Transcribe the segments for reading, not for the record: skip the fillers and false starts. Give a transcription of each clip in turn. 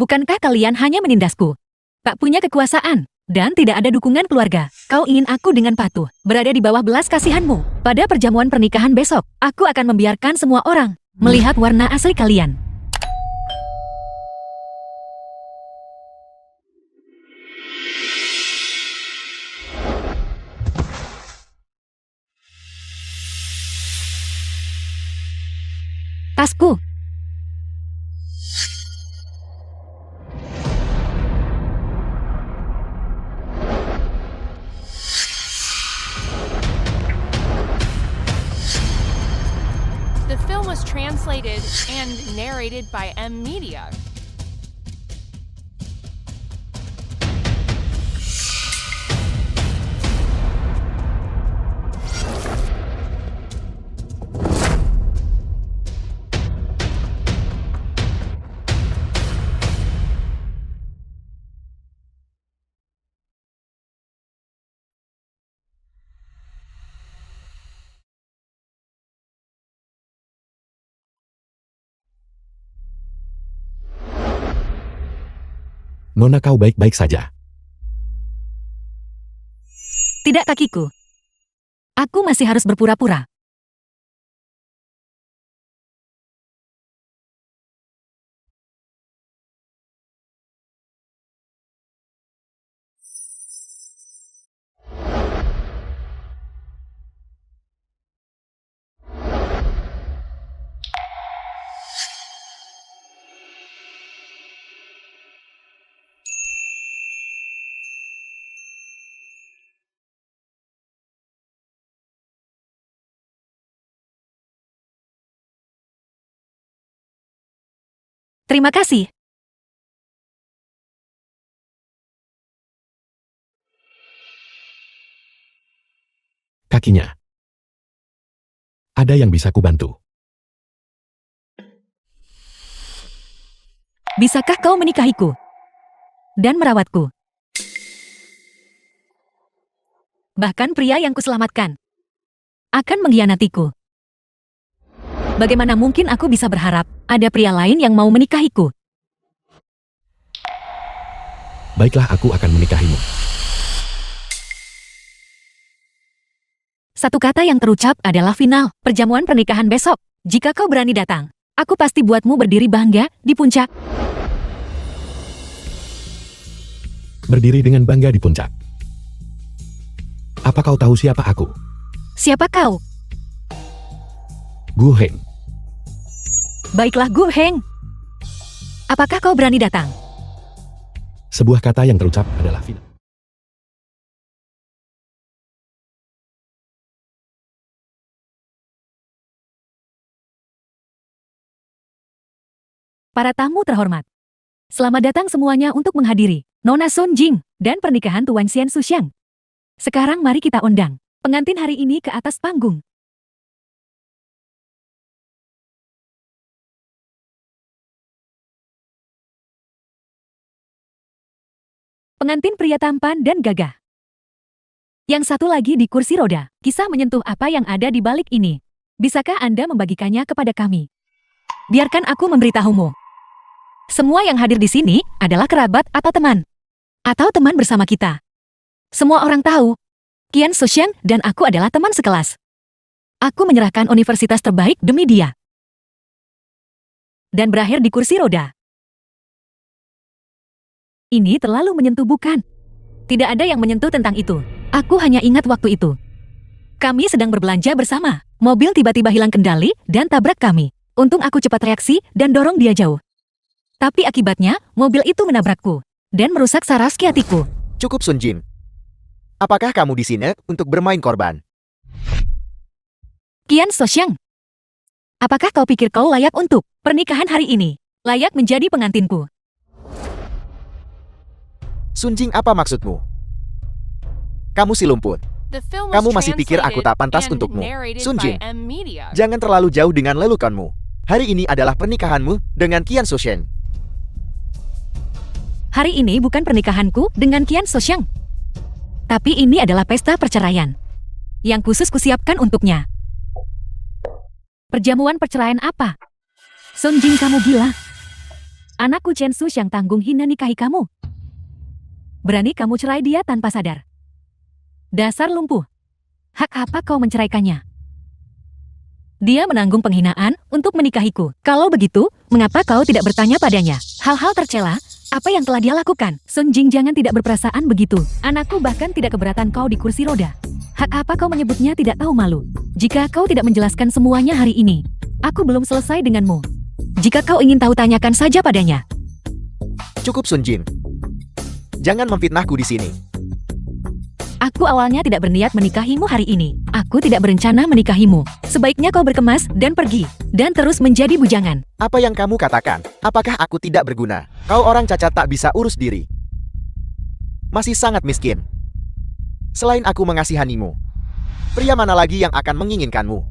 Bukankah kalian hanya menindasku? Tak punya kekuasaan, dan tidak ada dukungan keluarga. Kau ingin aku dengan patuh, berada di bawah belas kasihanmu. Pada perjamuan pernikahan besok, aku akan membiarkan semua orang melihat warna asli kalian. Tasku. The film was translated and narrated by M Media. Nona, kau baik-baik saja. Tidak, kakiku. Aku masih harus berpura-pura. Terima kasih. Kakinya. Ada yang bisa kubantu? Bisakah kau menikahiku dan merawatku? Bahkan pria yang kuselamatkan akan mengkhianatiku. Bagaimana mungkin aku bisa berharap ada pria lain yang mau menikahiku? Baiklah, aku akan menikahimu. Satu kata yang terucap adalah final perjamuan pernikahan besok. Jika kau berani datang, aku pasti buatmu berdiri bangga di puncak. Berdiri dengan bangga di puncak. Apa kau tahu siapa aku? Siapa kau? Gu Heng. Baiklah, Gu Heng. Apakah kau berani datang? Sebuah kata yang terucap adalah final. Para tamu terhormat, selamat datang semuanya untuk menghadiri Nona Sun Jing dan pernikahan Tuan Xian Suxiang. Sekarang mari kita undang pengantin hari ini ke atas panggung. Pengantin pria tampan dan gagah. Yang satu lagi di kursi roda. Kisah menyentuh apa yang ada di balik ini. Bisakah Anda membagikannya kepada kami? Biarkan aku memberitahumu. Semua yang hadir di sini adalah kerabat atau teman. Atau teman bersama kita. Semua orang tahu, Qian Suxiang dan aku adalah teman sekelas. Aku menyerahkan universitas terbaik demi dia. Dan berakhir di kursi roda. Ini terlalu menyentuh, bukan? Tidak ada yang menyentuh tentang itu. Aku hanya ingat waktu itu. Kami sedang berbelanja bersama. Mobil tiba-tiba hilang kendali dan tabrak kami. Untung aku cepat reaksi dan dorong dia jauh. Tapi akibatnya, mobil itu menabrakku dan merusak sarafski hatiku. Cukup, Sun Jing. Apakah kamu di sini untuk bermain korban? Qian Suxiang, apakah kau pikir kau layak untuk pernikahan hari ini? Layak menjadi pengantinku? Sun Jing, apa maksudmu? Kamu si lumpur. Kamu masih pikir aku tak pantas untukmu. Sun Jing, jangan terlalu jauh dengan lelukonmu. Hari ini adalah pernikahanmu dengan Qian Suxiang. Hari ini bukan pernikahanku dengan Qian Suxiang. Tapi ini adalah pesta perceraian yang khusus kusiapkan untuknya. Perjamuan perceraian apa? Sun Jing, kamu gila. Anakku Chen Su yang tanggung hina nikahi kamu. Berani kamu cerai dia tanpa sadar. Dasar lumpuh. Hak apa kau menceraikannya? Dia menanggung penghinaan untuk menikahiku. Kalau begitu, mengapa kau tidak bertanya padanya? Hal-hal tercela, apa yang telah dia lakukan? Sun Jing, jangan tidak berperasaan begitu. Anakku bahkan tidak keberatan kau di kursi roda. Hak apa kau menyebutnya tidak tahu malu? Jika kau tidak menjelaskan semuanya hari ini, aku belum selesai denganmu. Jika kau ingin tahu, tanyakan saja padanya. Cukup Sun Jin. Jangan memfitnahku di sini. Aku awalnya tidak berniat menikahimu hari ini. Aku tidak berencana menikahimu. Sebaiknya kau berkemas dan pergi. Dan terus menjadi bujangan. Apa yang kamu katakan? Apakah aku tidak berguna? Kau orang cacat tak bisa urus diri. Masih sangat miskin. Selain aku mengasihanimu, pria mana lagi yang akan menginginkanmu?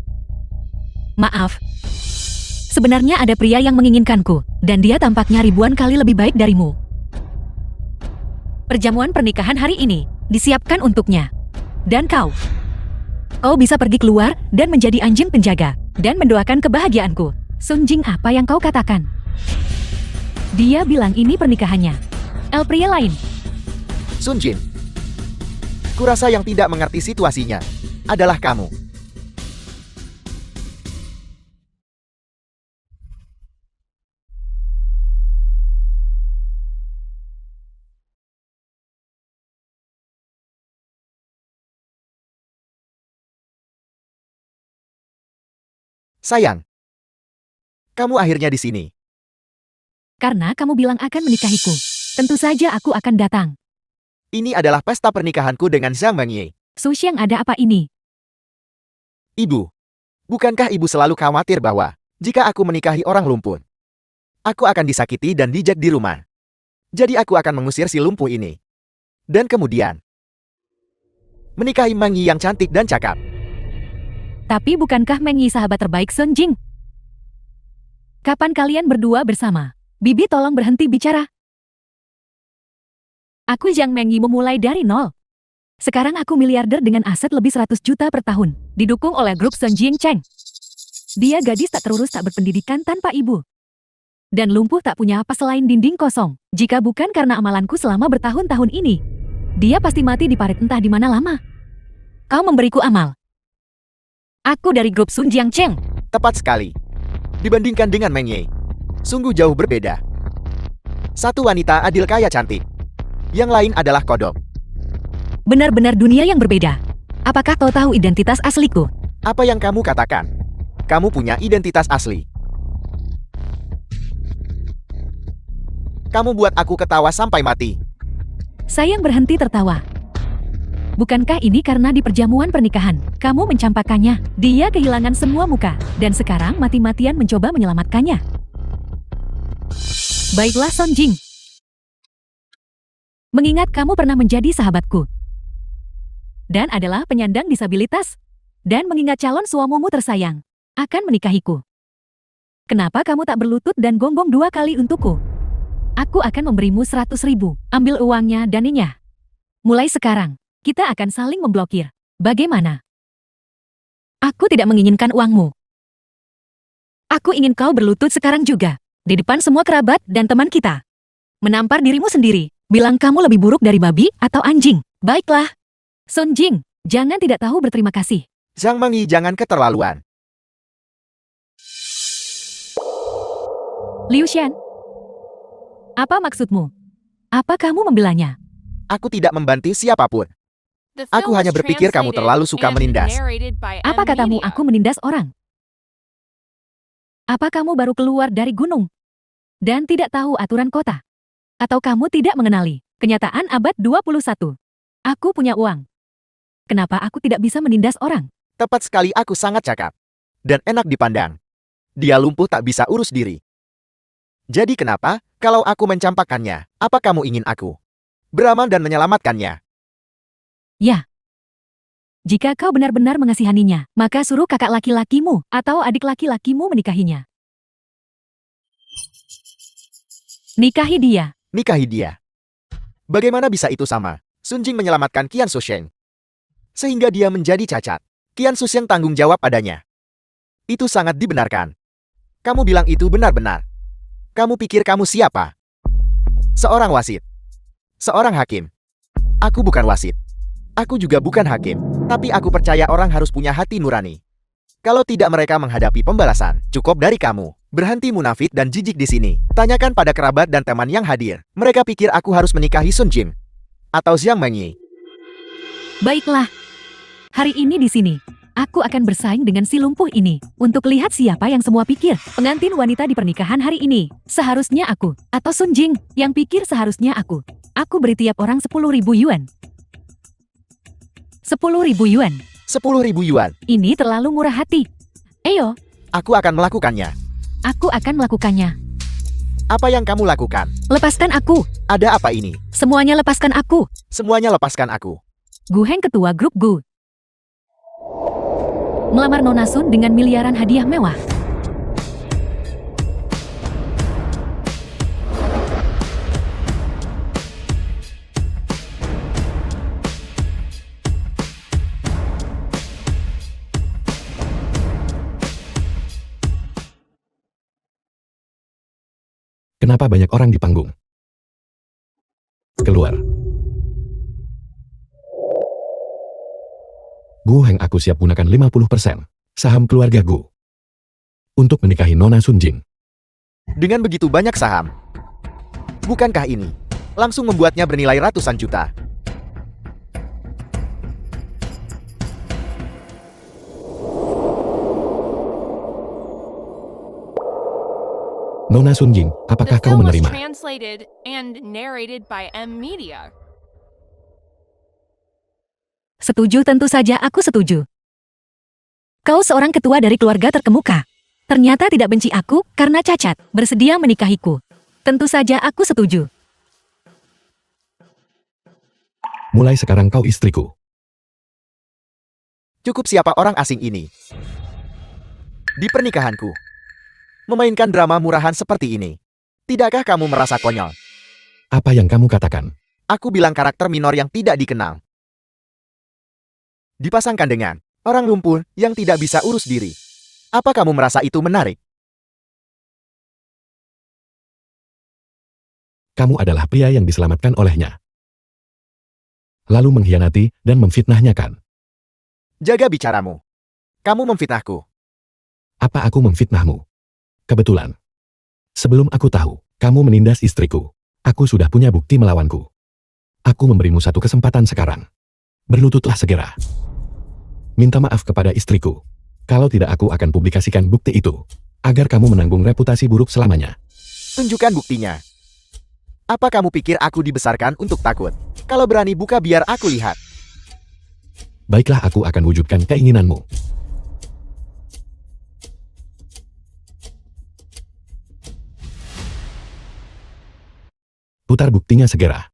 Maaf. Sebenarnya ada pria yang menginginkanku. Dan dia tampaknya ribuan kali lebih baik darimu. Perjamuan pernikahan hari ini disiapkan untuknya. Dan kau bisa pergi keluar dan menjadi anjing penjaga dan mendoakan kebahagiaanku. Sun Jing, apa yang kau katakan? Dia bilang ini pernikahannya. Pria lain. Sun Jin, kurasa yang tidak mengerti situasinya adalah kamu. Sayang, kamu akhirnya di sini. Karena kamu bilang akan menikahiku. Tentu saja aku akan datang. Ini adalah pesta pernikahanku dengan Zhang Mengye. Su Xiang, ada apa ini? Ibu, bukankah ibu selalu khawatir bahwa jika aku menikahi orang lumpuh, aku akan disakiti dan dijak di rumah? Jadi aku akan mengusir si lumpuh ini. Dan kemudian menikahi Mengye yang cantik dan cakap. Tapi bukankah Mengyi sahabat terbaik Sun Jing? Kapan kalian berdua bersama? Bibi, tolong berhenti bicara. Aku Zhang Mengyi memulai dari nol. Sekarang aku miliarder dengan aset lebih 100 juta per tahun. Didukung oleh grup Sun Jing Cheng. Dia gadis tak terurus, tak berpendidikan, tanpa ibu. Dan lumpuh, tak punya apa selain dinding kosong. Jika bukan karena amalanku selama bertahun-tahun ini, dia pasti mati di parit entah di mana lama. Kau memberiku amal. Aku dari grup Sun Jiang Cheng. Tepat sekali. Dibandingkan dengan Mengye, sungguh jauh berbeda. Satu wanita adil kaya cantik. Yang lain adalah kodok. Benar-benar dunia yang berbeda. Apakah kau tahu identitas asliku? Apa yang kamu katakan? Kamu punya identitas asli. Kamu buat aku ketawa sampai mati. Sayang, berhenti tertawa. Bukankah ini karena di perjamuan pernikahan, kamu mencampakkannya? Dia kehilangan semua muka, dan sekarang mati-matian mencoba menyelamatkannya. Baiklah Sun Jing. Mengingat kamu pernah menjadi sahabatku, dan adalah penyandang disabilitas, dan mengingat calon suamimu tersayang akan menikahiku. Kenapa kamu tak berlutut dan gonggong 2 kali untukku? Aku akan memberimu 100.000, ambil uangnya dan inya. Mulai sekarang, kita akan saling memblokir. Bagaimana? Aku tidak menginginkan uangmu. Aku ingin kau berlutut sekarang juga, di depan semua kerabat dan teman kita. Menampar dirimu sendiri, bilang kamu lebih buruk dari babi atau anjing. Baiklah. Sun Jing, jangan tidak tahu berterima kasih. Zhang Mengyi, jangan keterlaluan. Liu Xian, apa maksudmu? Apa kamu membelanya? Aku tidak membantu siapapun. Aku hanya berpikir kamu terlalu suka menindas. Apa katamu aku menindas orang? Apa kamu baru keluar dari gunung dan tidak tahu aturan kota? Atau kamu tidak mengenali kenyataan abad 21? Aku punya uang. Kenapa aku tidak bisa menindas orang? Tepat sekali, aku sangat cakap. Dan enak dipandang. Dia lumpuh, tak bisa urus diri. Jadi kenapa, kalau aku mencampakkannya, apa kamu ingin aku beramal dan menyelamatkannya? Ya. Jika kau benar-benar mengasihaninya, maka suruh kakak laki-lakimu atau adik laki-lakimu menikahinya. Nikahi dia. Nikahi dia. Bagaimana bisa itu sama? Sun Jing menyelamatkan Qian Susheng, sehingga dia menjadi cacat. Qian Susheng tanggung jawab padanya. Itu sangat dibenarkan. Kamu bilang itu benar-benar. Kamu pikir kamu siapa? Seorang wasit. Seorang hakim. Aku bukan wasit. Aku juga bukan hakim. Tapi aku percaya orang harus punya hati nurani. Kalau tidak mereka menghadapi pembalasan. Cukup dari kamu. Berhenti munafik dan jijik di sini. Tanyakan pada kerabat dan teman yang hadir. Mereka pikir aku harus menikahi Sun Jing. Atau Jiang Mengyi. Baiklah. Hari ini di sini, aku akan bersaing dengan si lumpuh ini. Untuk lihat siapa yang semua pikir. Pengantin wanita di pernikahan hari ini. Seharusnya aku. Atau Sun Jing. Yang pikir seharusnya aku. Aku beri tiap orang 10.000 yuan. 10.000 yuan. 10.000 yuan. Ini terlalu murah hati. Ayo. Aku akan melakukannya. Aku akan melakukannya. Apa yang kamu lakukan? Lepaskan aku. Ada apa ini? Semuanya lepaskan aku. Semuanya lepaskan aku. Gu Heng ketua grup Gu. Melamar Nona Sun dengan miliaran hadiah mewah. Kenapa banyak orang di panggung? Keluar. Gu Heng, aku siap gunakan 50% saham keluarga Gu untuk menikahi Nona Sun Jing. Dengan begitu banyak saham. Bukankah ini langsung membuatnya bernilai ratusan juta? Nona Sun Jing, apakah The kau film was menerima? translated and narrated by M Media. Setuju, tentu saja aku setuju. Kau seorang ketua dari keluarga terkemuka. Ternyata tidak benci aku karena cacat, bersedia menikahiku. Tentu saja aku setuju. Mulai sekarang kau istriku. Cukup siapa orang asing ini? Di pernikahanku. Memainkan drama murahan seperti ini. Tidakkah kamu merasa konyol? Apa yang kamu katakan? Aku bilang karakter minor yang tidak dikenal. Dipasangkan dengan orang lumpuh yang tidak bisa urus diri. Apa kamu merasa itu menarik? Kamu adalah pria yang diselamatkan olehnya. Lalu mengkhianati dan memfitnahnya kan? Jaga bicaramu. Kamu memfitnahku. Apa aku memfitnahmu? Kebetulan. Sebelum aku tahu, kamu menindas istriku. Aku sudah punya bukti melawanku. Aku memberimu satu kesempatan sekarang. Berlututlah segera. Minta maaf kepada istriku. Kalau tidak, aku akan publikasikan bukti itu. Agar kamu menanggung reputasi buruk selamanya. Tunjukkan buktinya. Apa kamu pikir aku dibesarkan untuk takut? Kalau berani buka biar aku lihat. Baiklah, aku akan wujudkan keinginanmu. Putar buktinya segera.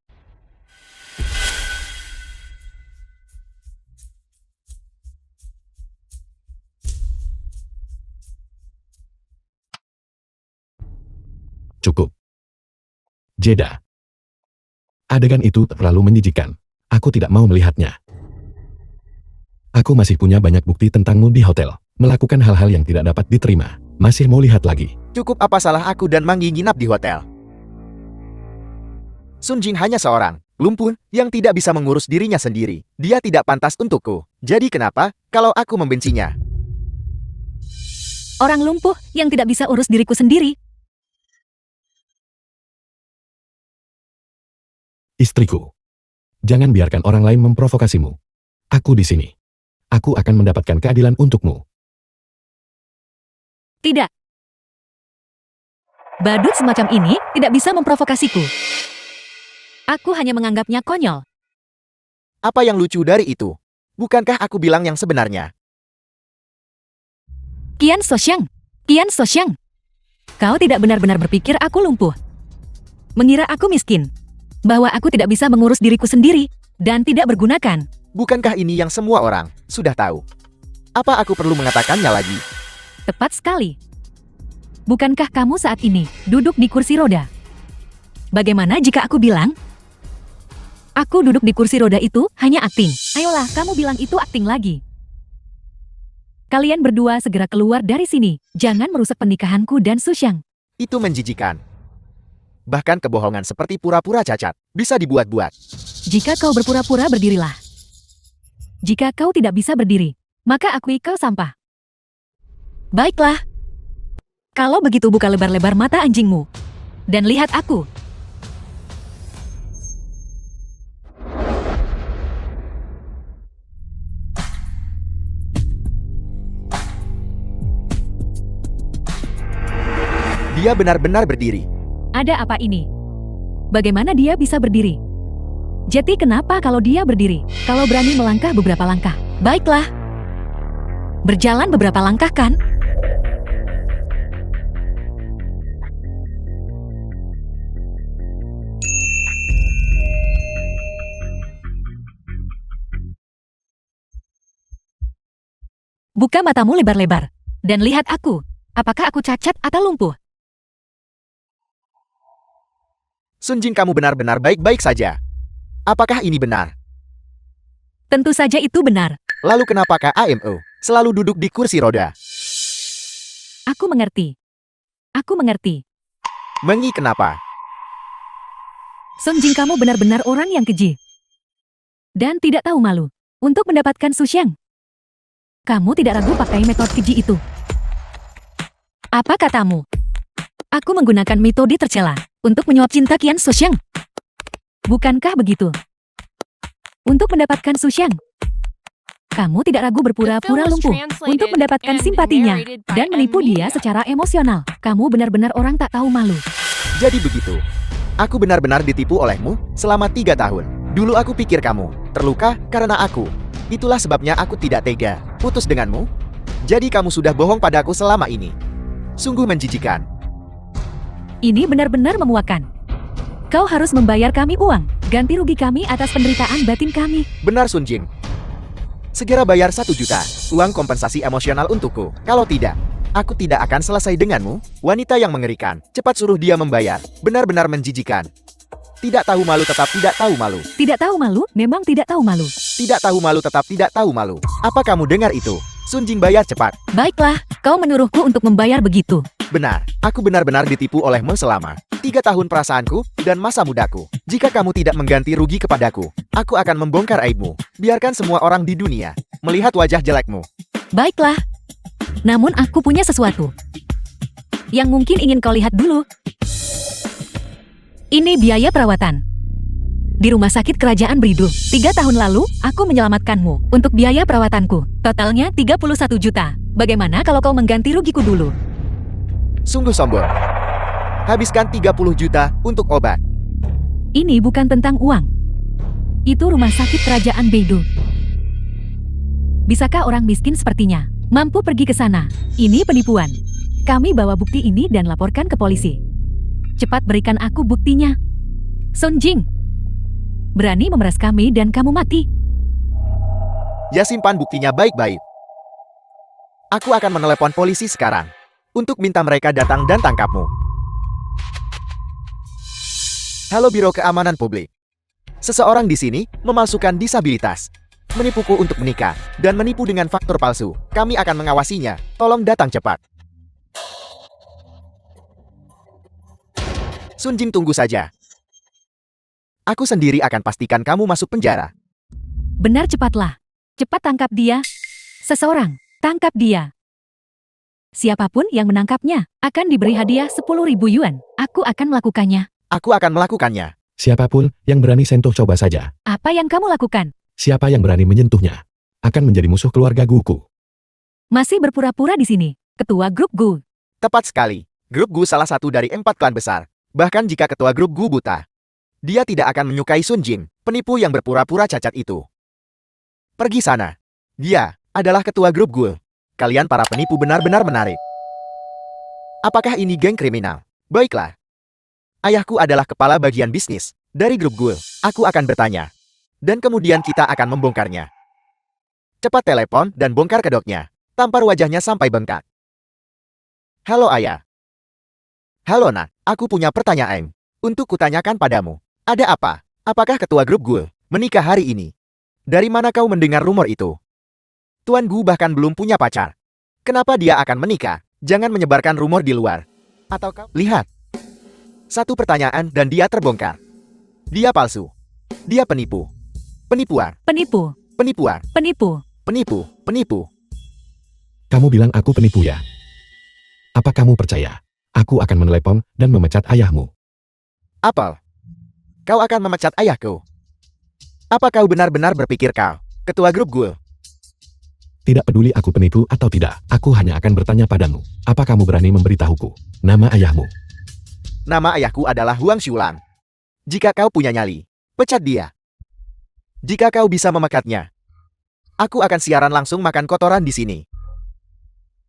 Cukup. Jeda. Adegan itu terlalu menjijikkan. Aku tidak mau melihatnya. Aku masih punya banyak bukti tentangmu di hotel. Melakukan hal-hal yang tidak dapat diterima. Masih mau lihat lagi. Cukup, apa salah aku dan Manggi nginap di hotel? Sun Jing hanya seorang lumpuh yang tidak bisa mengurus dirinya sendiri. Dia tidak pantas untukku. Jadi kenapa kalau aku membencinya? Orang lumpuh yang tidak bisa urus diriku sendiri. Istriku. Jangan biarkan orang lain memprovokasimu. Aku di sini. Aku akan mendapatkan keadilan untukmu. Tidak. Badut semacam ini tidak bisa memprovokasiku. Aku hanya menganggapnya konyol. Apa yang lucu dari itu? Bukankah aku bilang yang sebenarnya? Qian Soxiang. Qian Soxiang. Kau tidak benar-benar berpikir aku lumpuh. Mengira aku miskin. Bahwa aku tidak bisa mengurus diriku sendiri. Dan tidak bergunakan. Bukankah ini yang semua orang sudah tahu? Apa aku perlu mengatakannya lagi? Tepat sekali. Bukankah kamu saat ini duduk di kursi roda? Bagaimana jika aku bilang? Aku duduk di kursi roda itu hanya akting. Ayolah, kamu bilang itu akting lagi. Kalian berdua segera keluar dari sini. Jangan merusak pernikahanku dan Su Xiang. Itu menjijikan. Bahkan kebohongan seperti pura-pura cacat bisa dibuat-buat. Jika kau berpura-pura, berdirilah. Jika kau tidak bisa berdiri, maka akui kau sampah. Baiklah. Kalau begitu buka lebar-lebar mata anjingmu. Dan lihat aku. Dia benar-benar berdiri. Ada apa ini? Bagaimana dia bisa berdiri? Jadi kenapa kalau dia berdiri? Kalau berani melangkah beberapa langkah. Baiklah. Berjalan beberapa langkah kan? Buka matamu lebar-lebar. Dan lihat aku. Apakah aku cacat atau lumpuh? Sun Jing, kamu benar-benar baik-baik saja. Apakah ini benar? Tentu saja itu benar. Lalu kenapakah AMO selalu duduk di kursi roda? Aku mengerti. Aku mengerti. Mengi, kenapa? Sun Jing, kamu benar-benar orang yang keji. Dan tidak tahu malu. Untuk mendapatkan Susheng. Kamu tidak ragu pakai metode keji itu. Apa katamu? Aku menggunakan metode tercela untuk menyuap cinta Qian Susheng. Bukankah begitu? Untuk mendapatkan Susheng, kamu tidak ragu berpura-pura lumpuh untuk mendapatkan simpatinya dan menipu dia secara emosional. Kamu benar-benar orang tak tahu malu. Jadi begitu. Aku benar-benar ditipu olehmu selama 3 tahun. Dulu aku pikir kamu terluka karena aku. Itulah sebabnya aku tidak tega putus denganmu. Jadi kamu sudah bohong padaku selama ini. Sungguh menjijikan. Ini benar-benar memuakkan. Kau harus membayar kami uang, ganti rugi kami atas penderitaan batin kami. Benar, Sun Jing. Segera bayar 1 juta, uang kompensasi emosional untukku. Kalau tidak, aku tidak akan selesai denganmu. Wanita yang mengerikan, cepat suruh dia membayar. Benar-benar menjijikan. Tidak tahu malu tetap tidak tahu malu. Tidak tahu malu, memang tidak tahu malu. Tidak tahu malu tetap tidak tahu malu. Apa kamu dengar itu? Sun Jing, bayar cepat. Baiklah, kau menyuruhku untuk membayar begitu. Benar, aku benar-benar ditipu olehmu selama 3 tahun perasaanku dan masa mudaku. Jika kamu tidak mengganti rugi kepadaku, aku akan membongkar aibmu. Biarkan semua orang di dunia melihat wajah jelekmu. Baiklah. Namun aku punya sesuatu yang mungkin ingin kau lihat dulu. Ini biaya perawatan di rumah sakit kerajaan Bridu. 3 tahun lalu, aku menyelamatkanmu untuk biaya perawatanku. Totalnya 31 juta. Bagaimana kalau kau mengganti rugiku dulu? Sungguh sombong. Habiskan 30 juta untuk obat. Ini bukan tentang uang. Itu rumah sakit kerajaan Beidou. Bisakah orang miskin sepertinya mampu pergi ke sana? Ini penipuan. Kami bawa bukti ini dan laporkan ke polisi. Cepat berikan aku buktinya. Sun Jing, berani memeras kami dan kamu mati. Ya, simpan buktinya baik-baik. Aku akan menelepon polisi sekarang untuk minta mereka datang dan tangkapmu. Halo Biro Keamanan Publik. Seseorang di sini memalsukan disabilitas, menipuku untuk menikah, dan menipu dengan faktur palsu. Kami akan mengawasinya. Tolong datang cepat. Sun Jing, tunggu saja. Aku sendiri akan pastikan kamu masuk penjara. Benar, cepatlah. Cepat tangkap dia. Seseorang, tangkap dia. Siapapun yang menangkapnya akan diberi hadiah 10.000 yuan. Aku akan melakukannya. Aku akan melakukannya. Siapapun yang berani sentuh, coba saja. Apa yang kamu lakukan? Siapa yang berani menyentuhnya akan menjadi musuh keluarga Guku. Masih berpura-pura di sini, ketua grup Gu. Tepat sekali. Grup Gu salah satu dari 4 klan besar. Bahkan jika ketua grup Gu buta, dia tidak akan menyukai Sun Jing, penipu yang berpura-pura cacat itu. Pergi sana. Dia adalah ketua grup Gu. Kalian para penipu benar-benar menarik. Apakah ini geng kriminal? Baiklah. Ayahku adalah kepala bagian bisnis dari grup Gu. Aku akan bertanya. Dan kemudian kita akan membongkarnya. Cepat telepon dan bongkar kedoknya. Tampar wajahnya sampai bengkak. Halo ayah. Halo nak, aku punya pertanyaan untuk kutanyakan padamu. Ada apa? Apakah ketua grup Gu menikah hari ini? Dari mana kau mendengar rumor itu? Tuan Gu bahkan belum punya pacar. Kenapa dia akan menikah? Jangan menyebarkan rumor di luar. Atau kau lihat. Satu pertanyaan dan dia terbongkar. Dia palsu. Dia penipu. Penipuan. Penipu. Penipuan. Penipu. Penipu. Penipu. Kamu bilang aku penipu ya? Apa kamu percaya? Aku akan menelepon dan memecat ayahmu. Apel. Kau akan memecat ayahku. Apa kau benar-benar berpikir kau, ketua grup gue? Tidak peduli aku penipu atau tidak, aku hanya akan bertanya padamu. Apa kamu berani memberitahuku nama ayahmu? Nama ayahku adalah Huang Shulan. Jika kau punya nyali, pecat dia. Jika kau bisa memekatnya, aku akan siaran langsung makan kotoran di sini.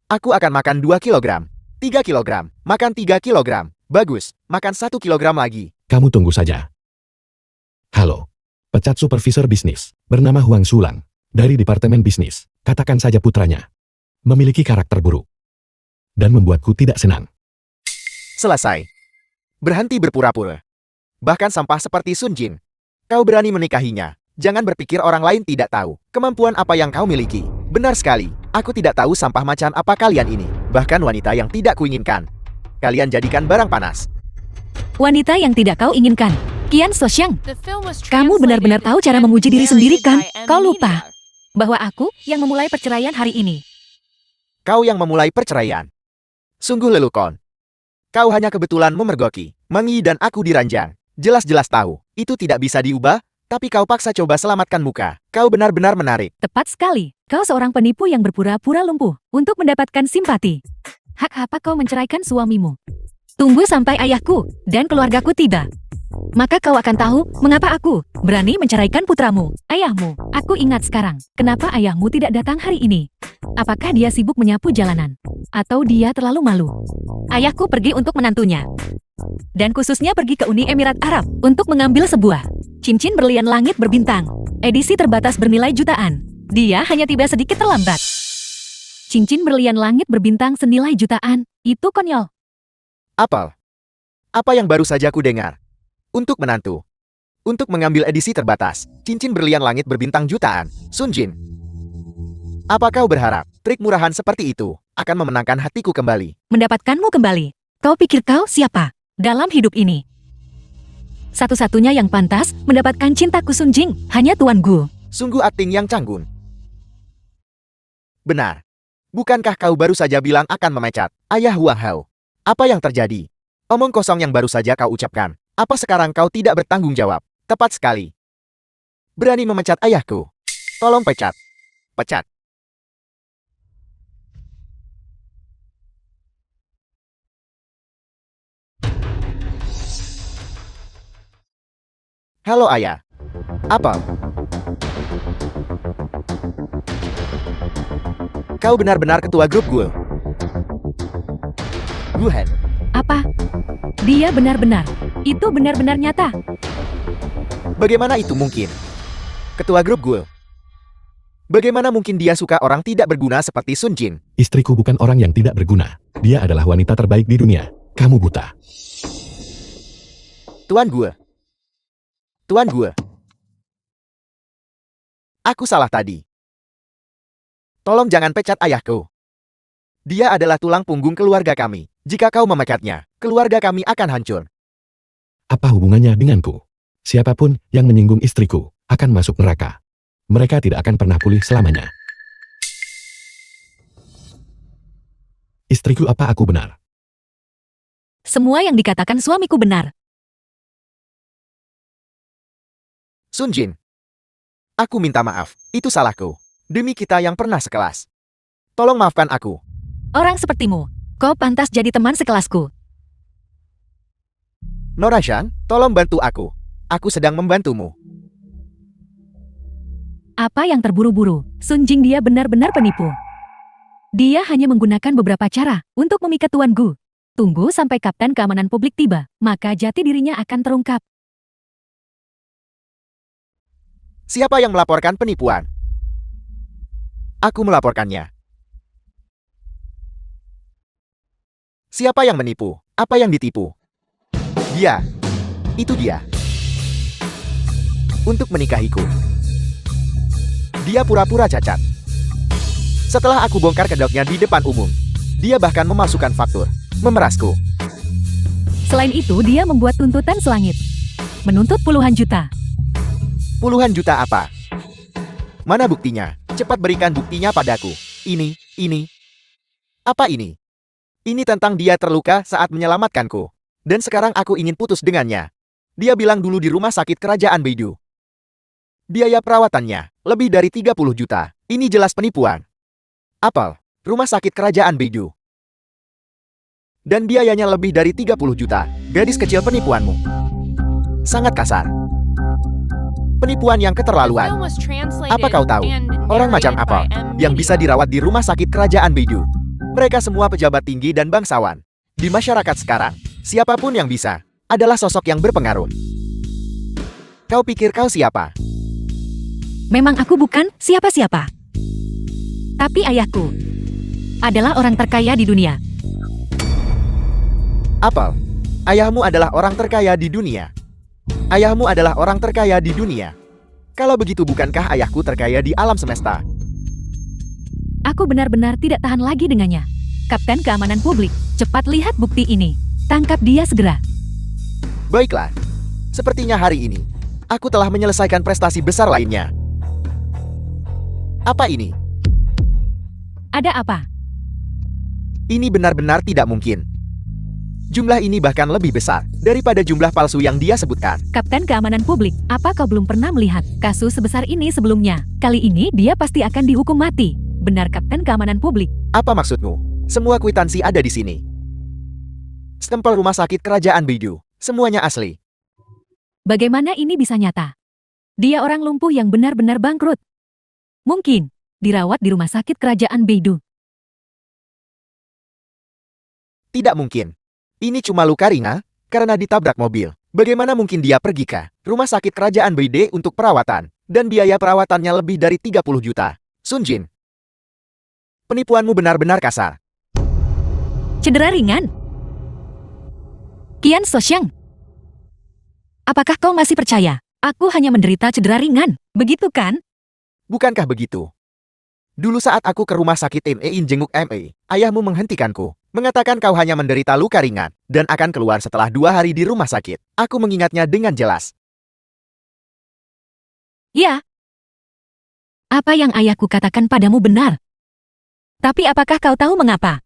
Aku akan makan 2 kilogram, 3 kilogram, makan 3 kilogram. Bagus, makan 1 kilogram lagi. Kamu tunggu saja. Halo, pecat supervisor bisnis, bernama Huang Shulan, dari Departemen Bisnis, katakan saja putranya. Memiliki karakter buruk. Dan membuatku tidak senang. Selesai. Berhenti berpura-pura. Bahkan sampah seperti Sun Jin. Kau berani menikahinya. Jangan berpikir orang lain tidak tahu kemampuan apa yang kau miliki. Benar sekali, aku tidak tahu sampah macan apa kalian ini. Bahkan wanita yang tidak kuinginkan. Kalian jadikan barang panas. Wanita yang tidak kau inginkan. Qian Soxiang, The film was kamu benar-benar tahu cara translated memuji diri and sendiri kan? narrated by Kau M lupa Media. bahwa aku yang memulai perceraian hari ini. Kau yang memulai perceraian. Sungguh lelukon. Kau hanya kebetulan memergoki. Mengi dan aku diranjang. Jelas-jelas tahu, itu tidak bisa diubah, tapi kau paksa coba selamatkan muka. Kau benar-benar menarik. Tepat sekali. Kau seorang penipu yang berpura-pura lumpuh untuk mendapatkan simpati. Hak apa kau menceraikan suamimu? Tunggu sampai ayahku dan keluargaku tiba. Maka kau akan tahu mengapa aku berani menceraikan putramu, ayahmu. Aku ingat sekarang, kenapa ayahmu tidak datang hari ini? Apakah dia sibuk menyapu jalanan? Atau dia terlalu malu? Ayahku pergi untuk menantunya. Dan khususnya pergi ke Uni Emirat Arab untuk mengambil sebuah cincin berlian langit berbintang. Edisi terbatas bernilai jutaan. Dia hanya tiba sedikit terlambat. Cincin berlian langit berbintang senilai jutaan. Itu konyol. Apel. Apa yang baru saja ku dengar? Untuk menantu. Untuk mengambil edisi terbatas, cincin berlian langit berbintang jutaan, Sun Jin. Apa kau berharap trik murahan seperti itu akan memenangkan hatiku kembali? Mendapatkanmu kembali. Kau pikir kau siapa dalam hidup ini? Satu-satunya yang pantas mendapatkan cintaku Sun Jing hanya Tuan Gu. Sungguh akting yang canggun. Benar. Bukankah kau baru saja bilang akan memecat ayah Huang Hao? Apa yang terjadi? Omong kosong yang baru saja kau ucapkan. Apa sekarang kau tidak bertanggung jawab? Tepat sekali. Berani memecat ayahku. Tolong pecat. Pecat. Halo ayah. Apa? Kau benar-benar ketua grup gue. Guhen. Apa? Dia benar-benar. Itu benar-benar nyata. Bagaimana itu mungkin? Ketua grup gue. Bagaimana mungkin dia suka orang tidak berguna seperti Sun Jin? Istriku bukan orang yang tidak berguna. Dia adalah wanita terbaik di dunia. Kamu buta. Tuan gue. Tuan gue. Aku salah tadi. Tolong jangan pecat ayahku. Dia adalah tulang punggung keluarga kami. Jika kau memekatnya, keluarga kami akan hancur. Apa hubungannya denganku? Siapapun yang menyinggung istriku akan masuk neraka. Mereka tidak akan pernah pulih selamanya. Istriku, apa aku benar? Semua yang dikatakan suamiku benar. Sun Jin. Aku minta maaf. Itu salahku. Demi kita yang pernah sekelas. Tolong maafkan aku. Orang sepertimu, kau pantas jadi teman sekelasku. Nora Shan, tolong bantu aku. Aku sedang membantumu. Apa yang terburu-buru? Sun Jing dia benar-benar penipu. Dia hanya menggunakan beberapa cara untuk memikat Tuan Gu. Tunggu sampai Kapten Keamanan Publik tiba, maka jati dirinya akan terungkap. Siapa yang melaporkan penipuan? Aku melaporkannya. Siapa yang menipu? Apa yang ditipu? Dia. Itu dia. Untuk menikahiku. Dia pura-pura cacat. Setelah aku bongkar kedoknya di depan umum, dia bahkan memasukkan faktur, memerasku. Selain itu, dia membuat tuntutan selangit. Menuntut puluhan juta. Puluhan juta apa? Mana buktinya? Cepat berikan buktinya padaku. Ini. Apa ini? Ini tentang dia terluka saat menyelamatkanku. Dan sekarang aku ingin putus dengannya. Dia bilang dulu di rumah sakit kerajaan Beidou. Biaya perawatannya lebih dari 30 juta. Ini jelas penipuan. Apel, rumah sakit kerajaan Beidou. Dan biayanya lebih dari 30 juta. Gadis kecil, penipuanmu sangat kasar. Penipuan yang keterlaluan. Apa kau tahu orang macam apa yang bisa dirawat di rumah sakit kerajaan Beidou? Mereka semua pejabat tinggi dan bangsawan. Di masyarakat sekarang, siapapun yang bisa adalah sosok yang berpengaruh. Kau pikir kau siapa? Memang aku bukan siapa-siapa. Tapi ayahku adalah orang terkaya di dunia. Apel, ayahmu adalah orang terkaya di dunia. Ayahmu adalah orang terkaya di dunia. Kalau begitu, bukankah ayahku terkaya di alam semesta? Aku benar-benar tidak tahan lagi dengannya. Kapten Keamanan Publik, cepat lihat bukti ini. Tangkap dia segera. Baiklah. Sepertinya hari ini aku telah menyelesaikan prestasi besar lainnya. Apa ini? Ada apa? Ini benar-benar tidak mungkin. Jumlah ini bahkan lebih besar daripada jumlah palsu yang dia sebutkan. Kapten Keamanan Publik, apa kau belum pernah melihat kasus sebesar ini sebelumnya? Kali ini dia pasti akan dihukum mati. Benar, Kapten Keamanan Publik. Apa maksudmu? Semua kwitansi ada di sini. Stempel rumah sakit kerajaan Beidou. Semuanya asli. Bagaimana ini bisa nyata? Dia orang lumpuh yang benar-benar bangkrut. Mungkin dirawat di rumah sakit kerajaan Beidou. Tidak mungkin. Ini cuma luka ringan karena ditabrak mobil. Bagaimana mungkin dia pergi ke rumah sakit kerajaan Beidou untuk perawatan, dan biaya perawatannya lebih dari 30 juta? Sun Jin, penipuanmu benar-benar kasar. Cedera ringan? Qian Soxiang, apakah kau masih percaya? Aku hanya menderita cedera ringan, begitu kan? Bukankah begitu? Dulu saat aku ke rumah sakit ME jenguk ME, ayahmu menghentikanku, mengatakan kau hanya menderita luka ringan, dan akan keluar setelah 2 hari di rumah sakit. Aku mengingatnya dengan jelas. Ya. Apa yang ayahku katakan padamu benar. Tapi apakah kau tahu mengapa?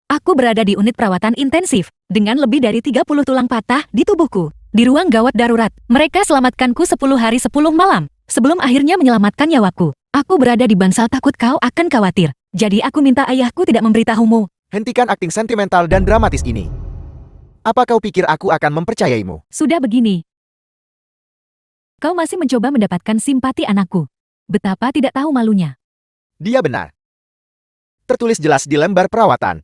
Aku berada di unit perawatan intensif, dengan lebih dari 30 tulang patah di tubuhku. Di ruang gawat darurat, mereka selamatkanku 10 hari 10 malam, sebelum akhirnya menyelamatkan nyawaku. Aku berada di bangsal, takut kau akan khawatir. Jadi aku minta ayahku tidak memberitahumu. Hentikan akting sentimental dan dramatis ini. Apa kau pikir aku akan mempercayaimu? Sudah begini. Kau masih mencoba mendapatkan simpati anakku. Betapa tidak tahu malunya. Dia benar. Tertulis jelas di lembar perawatan.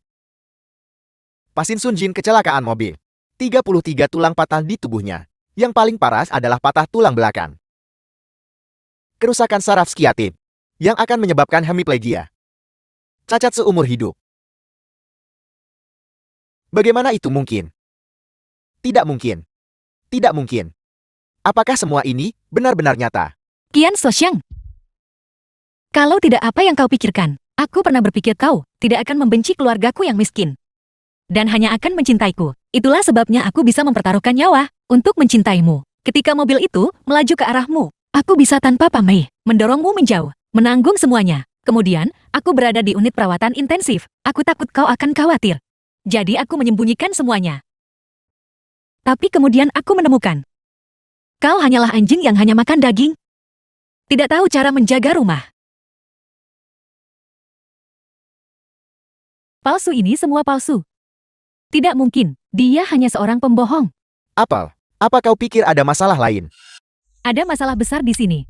Pasien Sun Jin kecelakaan mobil. 33 tulang patah di tubuhnya. Yang paling parah adalah patah tulang belakang. Kerusakan saraf skiatik yang akan menyebabkan hemiplegia. Cacat seumur hidup. Bagaimana itu mungkin? Tidak mungkin. Tidak mungkin. Apakah semua ini benar-benar nyata? Qian Soxiang, kalau tidak, apa yang kau pikirkan? Aku pernah berpikir kau tidak akan membenci keluargaku yang miskin. Dan hanya akan mencintaiku. Itulah sebabnya aku bisa mempertaruhkan nyawa untuk mencintaimu. Ketika mobil itu melaju ke arahmu, aku bisa tanpa pamrih mendorongmu menjauh, menanggung semuanya. Kemudian, aku berada di unit perawatan intensif. Aku takut kau akan khawatir. Jadi aku menyembunyikan semuanya. Tapi kemudian aku menemukan. Kau hanyalah anjing yang hanya makan daging. Tidak tahu cara menjaga rumah. Palsu, ini semua palsu. Tidak mungkin, dia hanya seorang pembohong. Apel, apa kau pikir ada masalah lain? Ada masalah besar di sini.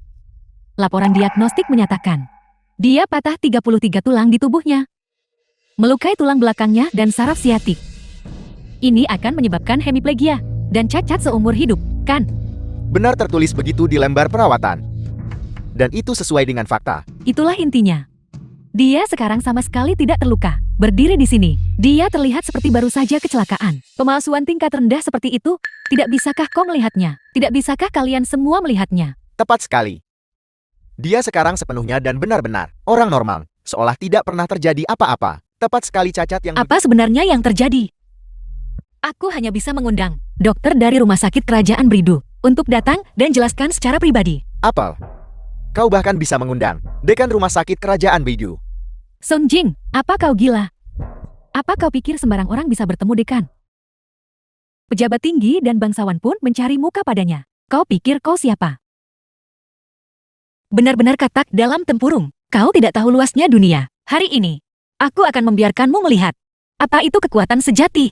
Laporan diagnostik menyatakan, dia patah 33 tulang di tubuhnya. Melukai tulang belakangnya dan saraf siatik. Ini akan menyebabkan hemiplegia dan cacat seumur hidup, kan? Benar, tertulis begitu di lembar perawatan. Dan itu sesuai dengan fakta. Itulah intinya. Dia sekarang sama sekali tidak terluka. Berdiri di sini, dia terlihat seperti baru saja kecelakaan. Pemalsuan tingkat rendah seperti itu, tidak bisakah kau melihatnya? Tidak bisakah kalian semua melihatnya? Tepat sekali. Dia sekarang sepenuhnya dan benar-benar orang normal, seolah tidak pernah terjadi apa-apa. Tepat sekali, cacat yang... Apa sebenarnya yang terjadi? Aku hanya bisa mengundang dokter dari rumah sakit kerajaan Bridu untuk datang dan jelaskan secara pribadi. Apel, kau bahkan bisa mengundang dekan rumah sakit kerajaan Beidou. Sun Jing, apa kau gila? Apa kau pikir sembarang orang bisa bertemu dekan? Pejabat tinggi dan bangsawan pun mencari muka padanya. Kau pikir kau siapa? Benar-benar katak dalam tempurung. Kau tidak tahu luasnya dunia. Hari ini, aku akan membiarkanmu melihat. Apa itu kekuatan sejati?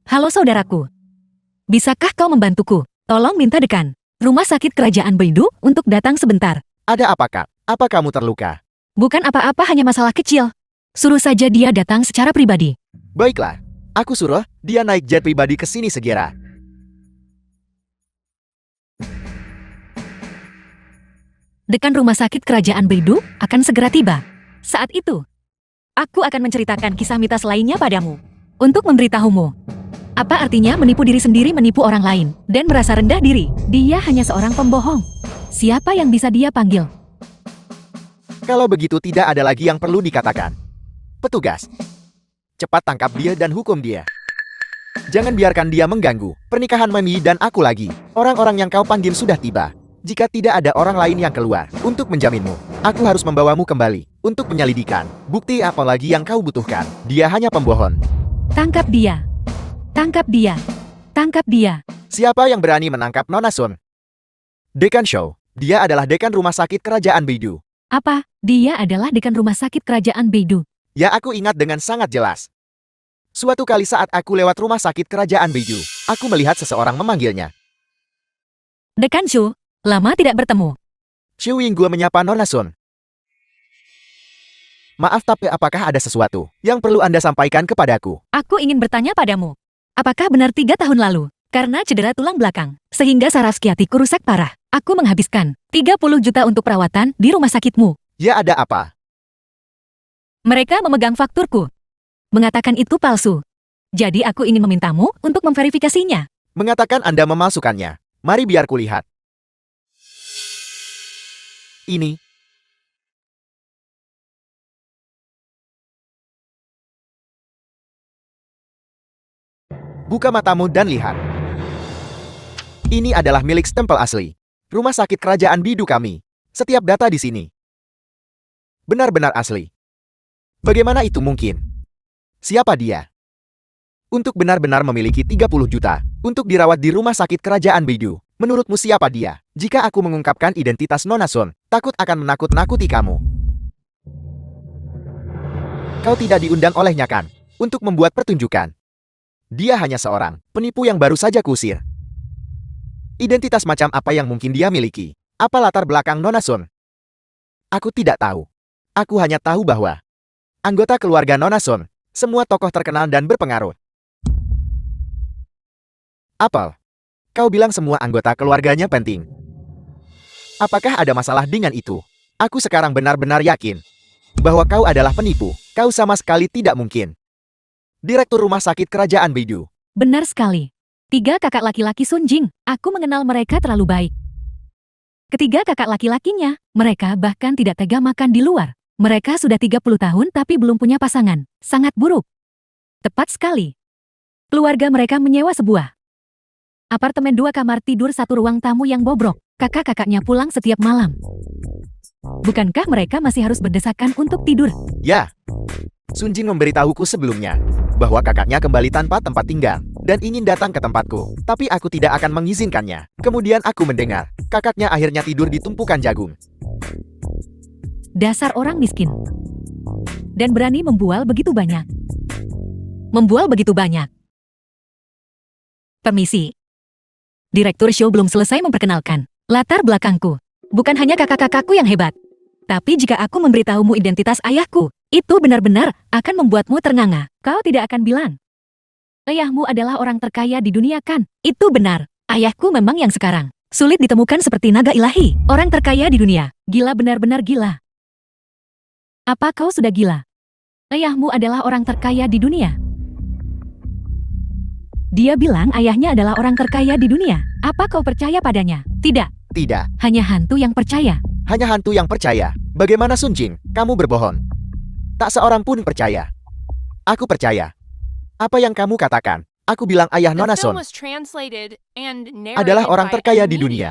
Halo saudaraku. Bisakah kau membantuku? Tolong minta dekan rumah sakit kerajaan Beidou untuk datang sebentar. Ada apa, Kak? Apa kamu terluka? Bukan apa-apa, hanya masalah kecil. Suruh saja dia datang secara pribadi. Baiklah, aku suruh dia naik jet pribadi ke sini segera. Dekan rumah sakit kerajaan Beidou akan segera tiba. Saat itu, aku akan menceritakan kisah mitos lainnya padamu. Untuk memberitahumu, apa artinya menipu diri sendiri, menipu orang lain, dan merasa rendah diri. Dia hanya seorang pembohong. Siapa yang bisa dia panggil? Kalau begitu tidak ada lagi yang perlu dikatakan. Petugas, cepat tangkap dia dan hukum dia. Jangan biarkan dia mengganggu pernikahan Mami dan aku lagi. Orang-orang yang kau panggil sudah tiba. Jika tidak ada orang lain yang keluar untuk menjaminmu, aku harus membawamu kembali untuk penyelidikan. Bukti apa lagi yang kau butuhkan? Dia hanya pembohong. Tangkap dia. Tangkap dia. Tangkap dia. Siapa yang berani menangkap Nona Sun? Dekan Shou. Dia adalah dekan rumah sakit kerajaan Beidou. Apa? Dia adalah dekan rumah sakit kerajaan Beidou. Ya, aku ingat dengan sangat jelas. Suatu kali saat aku lewat rumah sakit kerajaan Beidou, aku melihat seseorang memanggilnya. Dekan Shu, lama tidak bertemu. Xu Yingguo menyapa Nona Sun. Maaf, tapi apakah ada sesuatu yang perlu Anda sampaikan kepadaku? Aku ingin bertanya padamu. Apakah benar 3 tahun lalu, karena cedera tulang belakang, sehingga saraf skiatiku rusak parah, aku menghabiskan 30 juta untuk perawatan di rumah sakitmu? Ya, ada apa? Mereka memegang fakturku. Mengatakan itu palsu. Jadi aku ingin memintamu untuk memverifikasinya. Mengatakan Anda memalsukannya. Mari biar kulihat. Ini. Buka matamu dan lihat. Ini adalah milik stempel asli. Rumah sakit kerajaan Beidou kami. Setiap data di sini benar-benar asli. Bagaimana itu mungkin? Siapa dia? Untuk benar-benar memiliki 30 juta untuk dirawat di rumah sakit kerajaan Beidou. Menurutmu siapa dia? Jika aku mengungkapkan identitas Nona Sun, takut akan menakut-nakuti kamu. Kau tidak diundang olehnya kan? Untuk membuat pertunjukan. Dia hanya seorang penipu yang baru saja kusir. Identitas macam apa yang mungkin dia miliki? Apa latar belakang Nona Sun? Aku tidak tahu. Aku hanya tahu bahwa anggota keluarga Nona Sun, semua tokoh terkenal dan berpengaruh. Apel, kau bilang semua anggota keluarganya penting. Apakah ada masalah dengan itu? Aku sekarang benar-benar yakin bahwa kau adalah penipu. Kau sama sekali tidak mungkin Direktur Rumah Sakit Kerajaan Beidou. Benar sekali. 3 kakak laki-laki Sun Jing, aku mengenal mereka terlalu baik. Ketiga kakak laki-lakinya, mereka bahkan tidak tega makan di luar. Mereka sudah 30 tahun tapi belum punya pasangan. Sangat buruk. Tepat sekali. Keluarga mereka menyewa sebuah apartemen 2 kamar tidur 1 ruang tamu yang bobrok. Kakak-kakaknya pulang setiap malam. Bukankah mereka masih harus berdesakan untuk tidur? Ya. Sun Jing memberitahuku sebelumnya bahwa kakaknya kembali tanpa tempat tinggal dan ingin datang ke tempatku. Tapi aku tidak akan mengizinkannya. Kemudian aku mendengar kakaknya akhirnya tidur di tumpukan jagung. Dasar orang miskin. Dan berani membual begitu banyak. Membual begitu banyak. Permisi. Direktur show belum selesai memperkenalkan latar belakangku. Bukan hanya kakak-kakakku yang hebat. Tapi jika aku memberitahumu identitas ayahku, itu benar-benar akan membuatmu ternganga. Kau tidak akan bilang, ayahmu adalah orang terkaya di dunia kan? Itu benar. Ayahku memang yang sekarang sulit ditemukan seperti naga ilahi. Orang terkaya di dunia. Gila, benar-benar gila. Apa kau sudah gila? Ayahmu adalah orang terkaya di dunia. Dia bilang ayahnya adalah orang terkaya di dunia. Apa kau percaya padanya? Tidak. Tidak. Hanya hantu yang percaya. Hanya hantu yang percaya. Bagaimana Sun Jing? Kamu berbohong. Tak seorang pun percaya. Aku percaya. Apa yang kamu katakan? Aku bilang ayah The Nona film Sun was translated and adalah narrated orang by terkaya M di Media. dunia.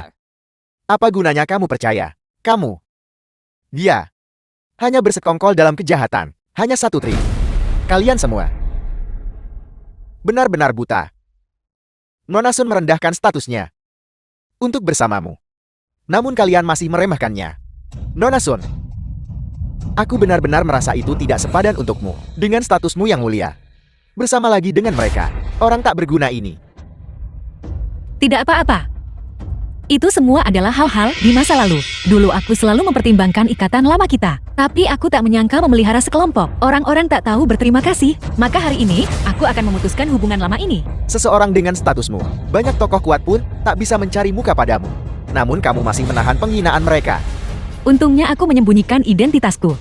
Apa gunanya kamu percaya? Kamu. Dia. Hanya bersekongkol dalam kejahatan. Hanya satu trik. Kalian semua. Benar-benar buta. Nona Sun merendahkan statusnya. Untuk bersamamu. Namun kalian masih meremehkannya. Nona Sun. Aku benar-benar merasa itu tidak sepadan untukmu. Dengan statusmu yang mulia. Bersama lagi dengan mereka. Orang tak berguna ini. Tidak apa-apa. Itu semua adalah hal-hal di masa lalu. Dulu aku selalu mempertimbangkan ikatan lama kita. Tapi aku tak menyangka memelihara sekelompok. Orang-orang tak tahu berterima kasih. Maka hari ini, aku akan memutuskan hubungan lama ini. Seseorang dengan statusmu. Banyak tokoh kuat pun tak bisa mencari muka padamu. Namun kamu masih menahan penghinaan mereka. Untungnya aku menyembunyikan identitasku.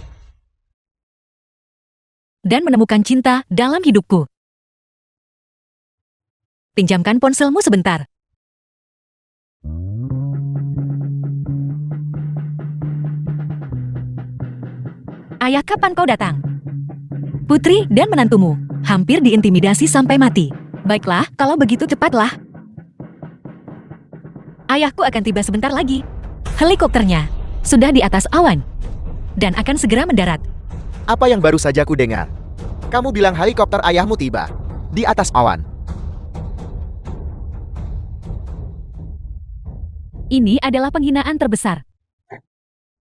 Dan menemukan cinta dalam hidupku. Pinjamkan ponselmu sebentar. Ayah, kapan kau datang? Putri dan menantumu hampir diintimidasi sampai mati. Baiklah, kalau begitu cepatlah. Ayahku akan tiba sebentar lagi. Helikopternya sudah di atas awan dan akan segera mendarat. Apa yang baru saja ku dengar? Kamu bilang helikopter ayahmu tiba di atas awan. Ini adalah penghinaan terbesar.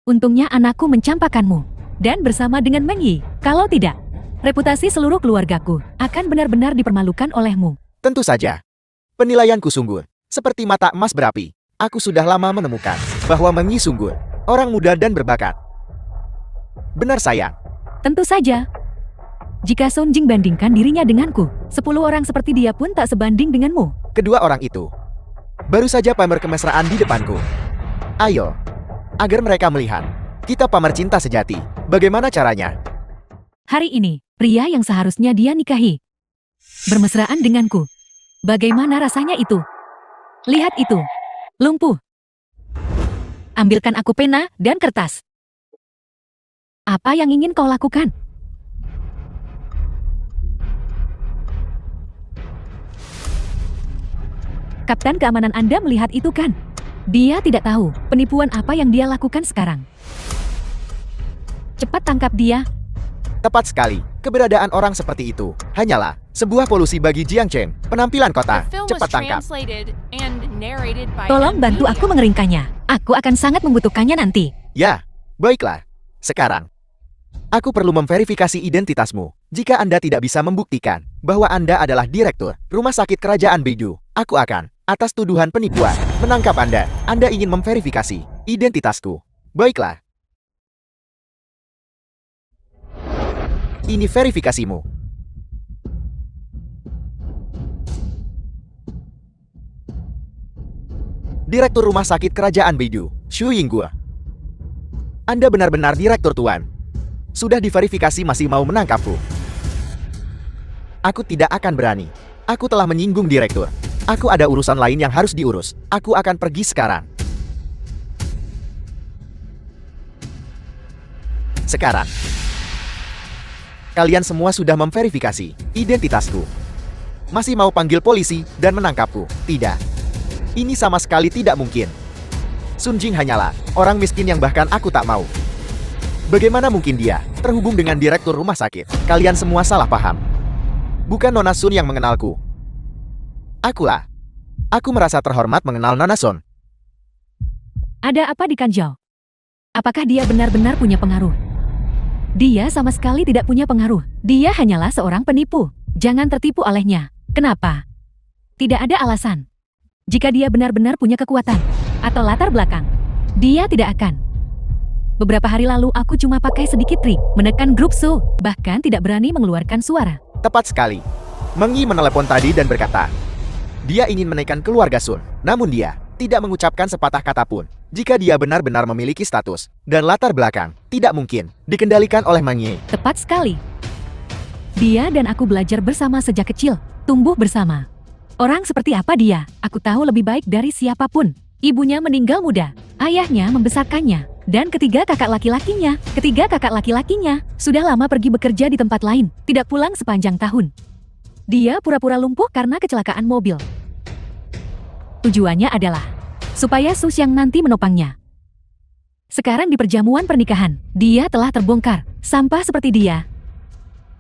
Untungnya anakku mencampakkanmu dan bersama dengan Meng Yi. Kalau tidak, reputasi seluruh keluargaku akan benar-benar dipermalukan olehmu. Tentu saja. Penilaianku sungguh seperti mata emas berapi. Aku sudah lama menemukan bahwa Meng Yi sungguh orang muda dan berbakat. Benar sayang. Tentu saja. Jika Sun Jing bandingkan dirinya denganku, 10 orang seperti dia pun tak sebanding denganmu. Kedua orang itu baru saja pamer kemesraan di depanku. Ayo, agar mereka melihat kita pamer cinta sejati. Bagaimana caranya? Hari ini, pria yang seharusnya dia nikahi bermesraan denganku. Bagaimana rasanya itu? Lihat itu. Lumpuh. Ambilkan aku pena dan kertas. Apa yang ingin kau lakukan? Kapten keamanan Anda melihat itu kan? Dia tidak tahu penipuan apa yang dia lakukan sekarang. Cepat tangkap dia. Tepat sekali. Keberadaan orang seperti itu hanyalah sebuah polusi bagi Jiang Chen. Penampilan kota. The film was Cepat tangkap. translated and narrated by Tolong M bantu Media. aku mengeringkannya. Aku akan sangat membutuhkannya nanti. Ya, baiklah. Sekarang, aku perlu memverifikasi identitasmu. Jika Anda tidak bisa membuktikan bahwa Anda adalah direktur Rumah Sakit Kerajaan Beidou, aku akan, atas tuduhan penipuan, menangkap Anda. Anda ingin memverifikasi identitasku. Baiklah. Ini verifikasimu. Direktur Rumah Sakit Kerajaan Beidou, Xu Yingguo. Anda benar-benar direktur tuan. Sudah diverifikasi masih mau menangkapku. Aku tidak akan berani. Aku telah menyinggung direktur. Aku ada urusan lain yang harus diurus. Aku akan pergi sekarang. Sekarang. Kalian semua sudah memverifikasi identitasku. Masih mau panggil polisi dan menangkapku? Tidak. Ini sama sekali tidak mungkin. Sun Jing hanyalah orang miskin yang bahkan aku tak mau. Bagaimana mungkin dia terhubung dengan direktur rumah sakit? Kalian semua salah paham. Bukan Nona Sun yang mengenalku. Akulah. Aku merasa terhormat mengenal Nona Sun. Ada apa di Kanjau? Apakah dia benar-benar punya pengaruh? Dia sama sekali tidak punya pengaruh. Dia hanyalah seorang penipu. Jangan tertipu olehnya. Kenapa? Tidak ada alasan. Jika dia benar-benar punya kekuatan atau latar belakang, dia tidak akan. Beberapa hari lalu aku cuma pakai sedikit trik, menekan grup Su, bahkan tidak berani mengeluarkan suara. Tepat sekali. Meng Yi menelepon tadi dan berkata, dia ingin menaikkan keluarga Sun, namun dia tidak mengucapkan sepatah kata pun. Jika dia benar-benar memiliki status dan latar belakang, tidak mungkin dikendalikan oleh Meng Yi. Tepat sekali. Dia dan aku belajar bersama sejak kecil, tumbuh bersama. Orang seperti apa dia? Aku tahu lebih baik dari siapapun. Ibunya meninggal muda. Ayahnya membesarkannya. Dan ketiga kakak laki-lakinya sudah lama pergi bekerja di tempat lain. Tidak pulang sepanjang tahun. Dia pura-pura lumpuh karena kecelakaan mobil. Tujuannya adalah supaya Su Xiang nanti menopangnya. Sekarang di perjamuan pernikahan, dia telah terbongkar. Sampah seperti dia.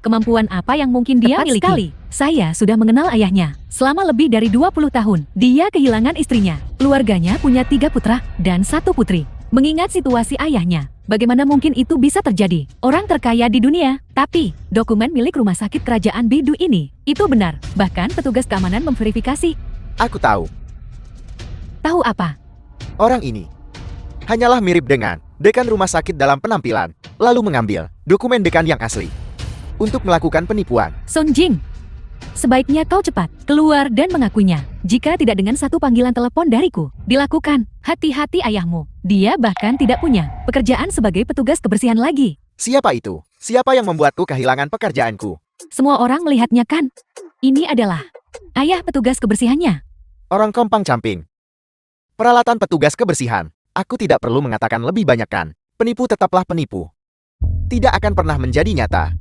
Kemampuan apa yang mungkin dia miliki? Sekali. Saya sudah mengenal ayahnya. Selama lebih dari 20 tahun, dia kehilangan istrinya. Keluarganya punya 3 putra dan 1 putri. Mengingat situasi ayahnya, bagaimana mungkin itu bisa terjadi? Orang terkaya di dunia. Tapi, dokumen milik rumah sakit kerajaan Bidu ini, itu benar. Bahkan petugas keamanan memverifikasi. Aku tahu. Tahu apa? Orang ini hanyalah mirip dengan dekan rumah sakit dalam penampilan, lalu mengambil dokumen dekan yang asli untuk melakukan penipuan. Sun Jing, sebaiknya kau cepat keluar dan mengakuinya. Jika tidak dengan satu panggilan telepon dariku, dilakukan. Hati-hati ayahmu. Dia bahkan tidak punya pekerjaan sebagai petugas kebersihan lagi. Siapa itu? Siapa yang membuatku kehilangan pekerjaanku? Semua orang melihatnya kan? Ini adalah ayah petugas kebersihannya. Orang kompang camping. Peralatan petugas kebersihan. Aku tidak perlu mengatakan lebih banyak kan? Penipu tetaplah penipu. Tidak akan pernah menjadi nyata.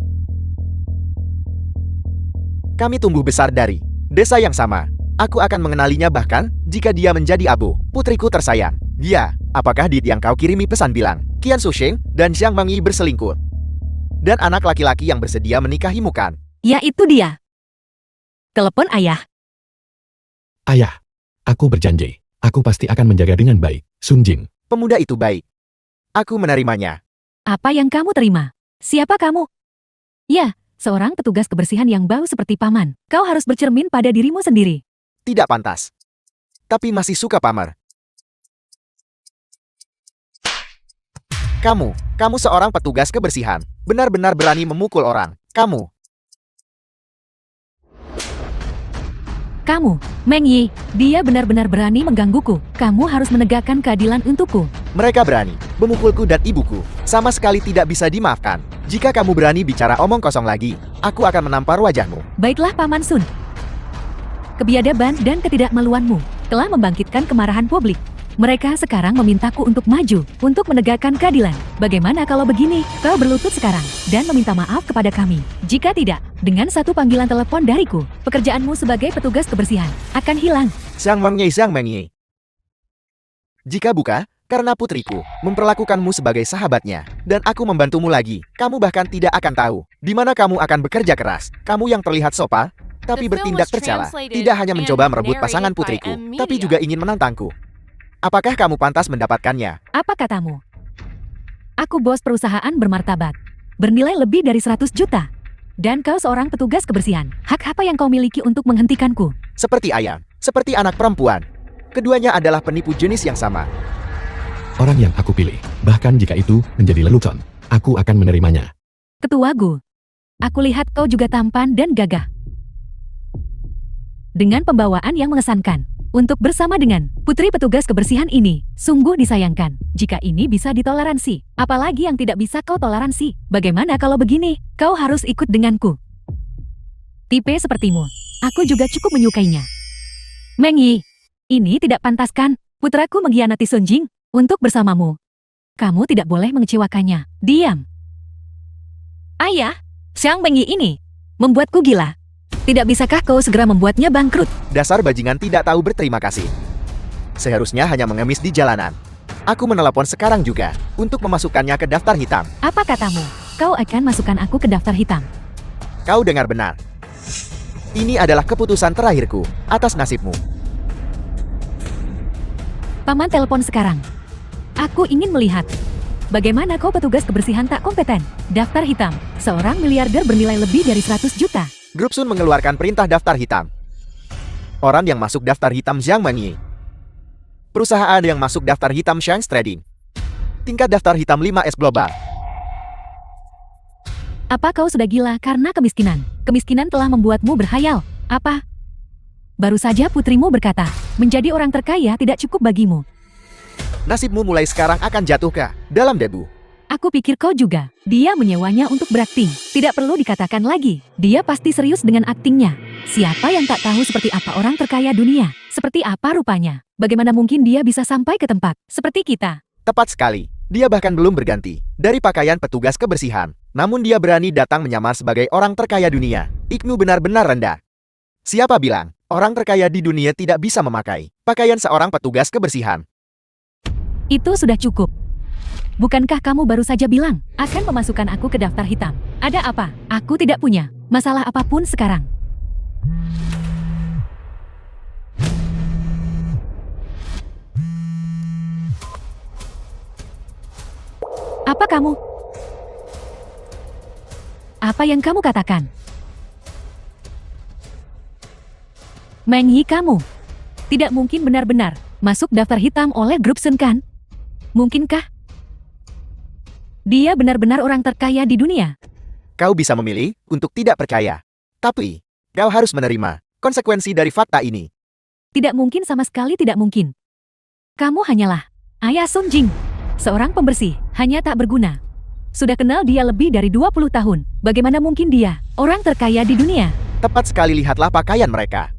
Kami tumbuh besar dari desa yang sama. Aku akan mengenalinya bahkan jika dia menjadi abu. Putriku tersayang. Dia, apakah dia yang kau kirimi pesan bilang? Qian Susheng dan Xiang Mengyi berselingkuh. Dan anak laki-laki yang bersedia menikahimu kan? Ya itu dia. Telepon ayah. Ayah, aku berjanji. Aku pasti akan menjaga dengan baik. Sun Jing. Pemuda itu baik. Aku menerimanya. Apa yang kamu terima? Siapa kamu? Ya, seorang petugas kebersihan yang bau seperti paman. Kau harus bercermin pada dirimu sendiri. Tidak pantas. Tapi masih suka pamer. Kamu seorang petugas kebersihan. Benar-benar berani memukul orang. Kamu, Meng Yi, dia benar-benar berani menggangguku. Kamu harus menegakkan keadilan untukku. mereka berani memukulku dan ibuku. Sama sekali tidak bisa dimaafkan. Jika kamu berani bicara omong kosong lagi, aku akan menampar wajahmu. Baiklah Paman Sun. Kebiadaban dan ketidakmaluanmu telah membangkitkan kemarahan publik. Mereka sekarang memintaku untuk maju, untuk menegakkan keadilan. Bagaimana kalau begini, kau berlutut sekarang, dan meminta maaf kepada kami. Jika tidak, dengan satu panggilan telepon dariku, pekerjaanmu sebagai petugas kebersihan akan hilang. Xiang Mengyi. Jika bukan karena putriku memperlakukanmu sebagai sahabatnya, dan aku membantumu lagi, kamu bahkan tidak akan tahu di mana kamu akan bekerja keras. Kamu yang terlihat sopan, tapi bertindak tercela. Tidak hanya mencoba merebut pasangan putriku, tapi juga ingin menantangku. Apakah kamu pantas mendapatkannya? Apa katamu? Aku bos perusahaan bermartabat, bernilai lebih dari 100 juta. Dan kau seorang petugas kebersihan. Hak apa yang kau miliki untuk menghentikanku? Seperti ayam, seperti anak perempuan. Keduanya adalah penipu jenis yang sama. Orang yang aku pilih, bahkan jika itu menjadi lelucon, aku akan menerimanya. Ketua Gu, aku lihat kau juga tampan dan gagah. Dengan pembawaan yang mengesankan. Untuk bersama dengan putri petugas kebersihan ini, sungguh disayangkan. Jika ini bisa ditoleransi, apalagi yang tidak bisa kau toleransi. Bagaimana kalau begini? Kau harus ikut denganku. Tipe sepertimu, aku juga cukup menyukainya. Meng Yi, ini tidak pantas kan? Putraku mengkhianati Sun Jing untuk bersamamu. Kamu tidak boleh mengecewakannya. Diam. Ayah, Xiang Meng Yi ini membuatku gila. Tidak bisakah kau segera membuatnya bangkrut? Dasar bajingan tidak tahu berterima kasih. Seharusnya hanya mengemis di jalanan. Aku menelepon sekarang juga untuk memasukkannya ke daftar hitam. Apa katamu? Kau akan masukkan aku ke daftar hitam. Kau dengar benar. Ini adalah keputusan terakhirku atas nasibmu. Paman telepon sekarang. Aku ingin melihat. Bagaimana kau petugas kebersihan tak kompeten? Daftar hitam. Seorang miliarder bernilai lebih dari 100 juta. Grup Sun mengeluarkan perintah daftar hitam. Orang yang masuk daftar hitam Xiang Mengyi. Perusahaan yang masuk daftar hitam Shanks Trading. Tingkat daftar hitam 5S global. Apa kau sudah gila karena kemiskinan? Kemiskinan telah membuatmu berhayal. Apa? Baru saja putrimu berkata, menjadi orang terkaya tidak cukup bagimu. Nasibmu mulai sekarang akan jatuh ke dalam debu. Aku pikir kau juga. Dia menyewanya untuk berakting. Tidak perlu dikatakan lagi. Dia pasti serius dengan aktingnya. Siapa yang tak tahu seperti apa orang terkaya dunia? Seperti apa rupanya? Bagaimana mungkin dia bisa sampai ke tempat seperti kita? Tepat sekali. Dia bahkan belum berganti dari pakaian petugas kebersihan. Namun dia berani datang menyamar sebagai orang terkaya dunia. IQ-mu benar-benar rendah. Siapa bilang orang terkaya di dunia tidak bisa memakai pakaian seorang petugas kebersihan? Itu sudah cukup. Bukankah kamu baru saja bilang akan memasukkan aku ke daftar hitam? Ada apa? Aku tidak punya masalah apapun sekarang. Apa kamu? Apa yang kamu katakan? Meng Yi, kamu tidak mungkin benar-benar masuk daftar hitam oleh grup Sun, kan? Mungkinkah? Dia benar-benar orang terkaya di dunia. Kau bisa memilih untuk tidak percaya. Tapi, kau harus menerima konsekuensi dari fakta ini. Tidak mungkin, sama sekali tidak mungkin. Kamu hanyalah ayah Sun Jing, seorang pembersih, hanya tak berguna. Sudah kenal dia lebih dari 20 tahun. Bagaimana mungkin dia orang terkaya di dunia? Tepat sekali, lihatlah pakaian mereka.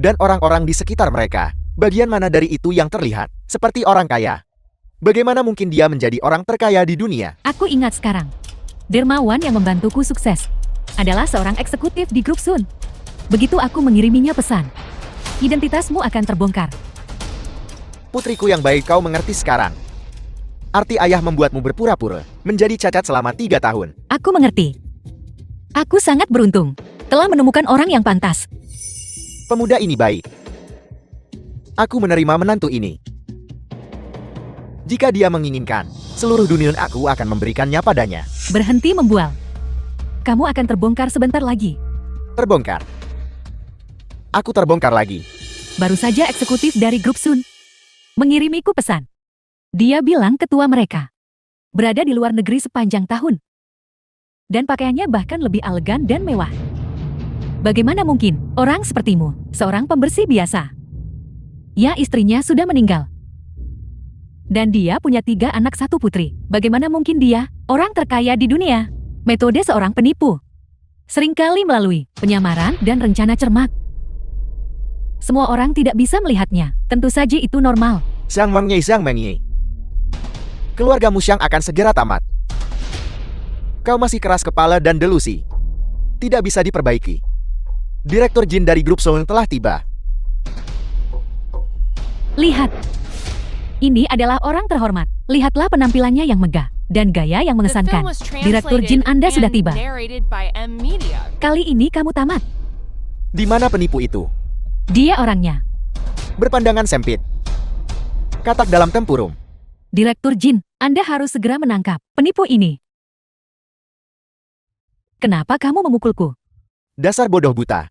Dan orang-orang di sekitar mereka. Bagian mana dari itu yang terlihat seperti orang kaya? Bagaimana mungkin dia menjadi orang terkaya di dunia? Aku ingat sekarang. Dermawan yang membantuku sukses adalah seorang eksekutif di grup Sun. Begitu aku mengiriminya pesan, identitasmu akan terbongkar. Putriku yang baik, kau mengerti sekarang. Arti ayah membuatmu berpura-pura menjadi cacat selama 3 tahun. Aku mengerti. Aku sangat beruntung telah menemukan orang yang pantas. Pemuda ini baik. Aku menerima menantu ini. Jika dia menginginkan, seluruh dunia aku akan memberikannya padanya. Berhenti membual. Kamu akan terbongkar sebentar lagi. Terbongkar. Aku terbongkar lagi. Baru saja eksekutif dari grup Sun mengirimiku pesan. Dia bilang ketua mereka berada di luar negeri sepanjang tahun. Dan pakaiannya bahkan lebih elegan dan mewah. Bagaimana mungkin orang sepertimu, seorang pembersih biasa? Ya, istrinya sudah meninggal. Dan dia punya 3 anak 1 putri. Bagaimana mungkin dia orang terkaya di dunia? Metode seorang penipu. Seringkali melalui penyamaran dan rencana cermat. Semua orang tidak bisa melihatnya. Tentu saja itu normal. Xiang Mengyi. Keluargamu Xiang akan segera tamat. Kau masih keras kepala dan delusi. Tidak bisa diperbaiki. Direktur Jin dari grup Sun telah tiba. Lihat. Ini adalah orang terhormat. Lihatlah penampilannya yang megah dan gaya yang mengesankan. Direktur Jin Anda sudah tiba. Kali ini kamu tamat. Di mana penipu itu? Dia orangnya. Berpandangan sempit. Katak dalam tempurung. Direktur Jin, Anda harus segera menangkap penipu ini. Kenapa kamu memukulku? Dasar bodoh buta.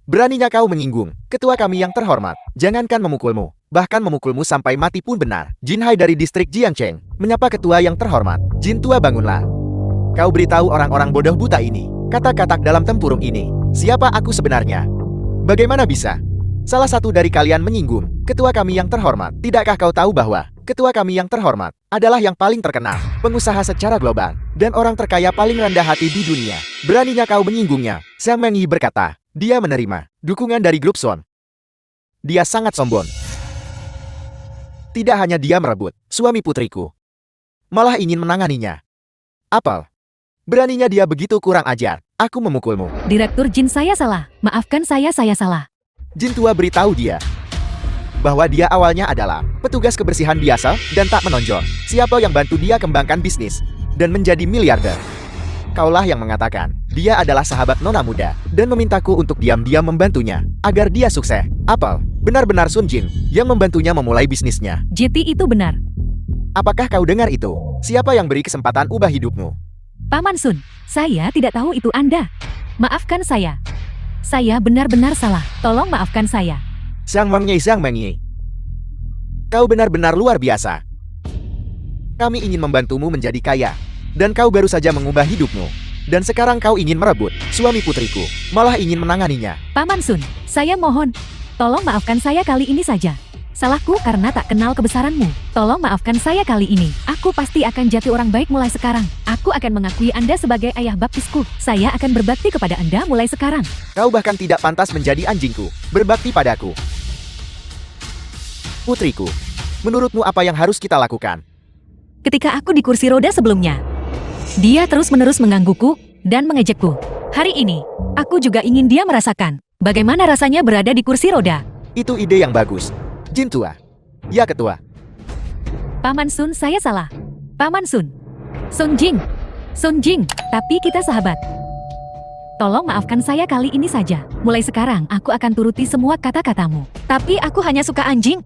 Beraninya kau menyinggung ketua kami yang terhormat. Jangankan memukulmu, bahkan memukulmu sampai mati pun benar. Jin Hai dari distrik Jiangcheng menyapa ketua yang terhormat. Jin tua, bangunlah. Kau beritahu orang-orang bodoh buta ini, kata-kata dalam tempurung ini, siapa aku sebenarnya? Bagaimana bisa salah satu dari kalian menyinggung ketua kami yang terhormat? Tidakkah kau tahu bahwa ketua kami yang terhormat adalah yang paling terkenal, pengusaha secara global, dan orang terkaya paling rendah hati di dunia? Beraninya kau menyinggungnya? Xiang Mengyi berkata, dia menerima dukungan dari grup Sun. Dia sangat sombong. Tidak hanya dia merebut suami putriku, malah ingin menanganinya. Apel, beraninya dia begitu kurang ajar. Aku memukulmu. Direktur Jin, saya salah. Maafkan saya salah. Jin tua beritahu dia bahwa dia awalnya adalah petugas kebersihan biasa dan tak menonjol. Siapa yang bantu dia kembangkan bisnis dan menjadi miliarder? Kaulah yang mengatakan dia adalah sahabat nona muda dan memintaku untuk diam-diam membantunya agar dia sukses. Apel, benar-benar Sun Jin yang membantunya memulai bisnisnya. JT itu benar. Apakah kau dengar itu? Siapa yang beri kesempatan ubah hidupmu? Paman Sun, saya tidak tahu itu Anda. Maafkan saya. Saya benar-benar salah. Tolong maafkan saya. Xiang Mengyi. Kau benar-benar luar biasa. Kami ingin membantumu menjadi kaya. Dan kau baru saja mengubah hidupmu. Dan sekarang kau ingin merebut suami putriku. Malah ingin menanganinya. Paman Sun, saya mohon. Tolong maafkan saya kali ini saja. Salahku karena tak kenal kebesaranmu. Tolong maafkan saya kali ini. Aku pasti akan jadi orang baik mulai sekarang. Aku akan mengakui Anda sebagai ayah baptisku. Saya akan berbakti kepada Anda mulai sekarang. Kau bahkan tidak pantas menjadi anjingku. Berbakti padaku. Putriku, menurutmu apa yang harus kita lakukan? Ketika aku di kursi roda sebelumnya, dia terus-menerus menggangguku dan mengejekku. Hari ini, aku juga ingin dia merasakan bagaimana rasanya berada di kursi roda. Itu ide yang bagus. Jin tua. Ya ketua. Paman Sun, saya salah. Paman Sun. Sun Jing. Sun Jing, tapi kita sahabat. Tolong maafkan saya kali ini saja. Mulai sekarang, aku akan turuti semua kata-katamu. Tapi aku hanya suka anjing.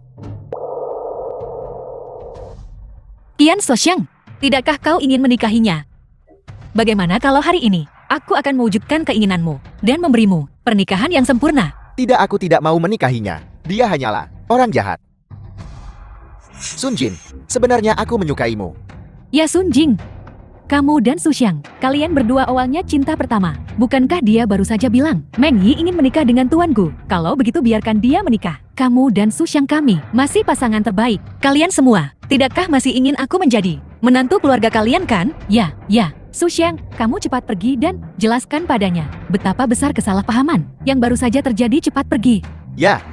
Qian Soxiang, tidakkah kau ingin menikahinya? Bagaimana kalau hari ini, aku akan mewujudkan keinginanmu dan memberimu pernikahan yang sempurna? Tidak, aku tidak mau menikahinya. Dia hanyalah orang jahat. Sun Jin, sebenarnya aku menyukaimu. Ya Sun Jing, kamu dan Su Xiang, kalian berdua awalnya cinta pertama. Bukankah dia baru saja bilang, Meng Yi ingin menikah dengan tuanku? Kalau begitu biarkan dia menikah. Kamu dan Su Xiang kami masih pasangan terbaik. Kalian semua, tidakkah masih ingin aku menjadi menantu keluarga kalian kan? Ya. Su Xiang, kamu cepat pergi dan jelaskan padanya betapa besar kesalahpahaman yang baru saja terjadi. Cepat pergi. Ya.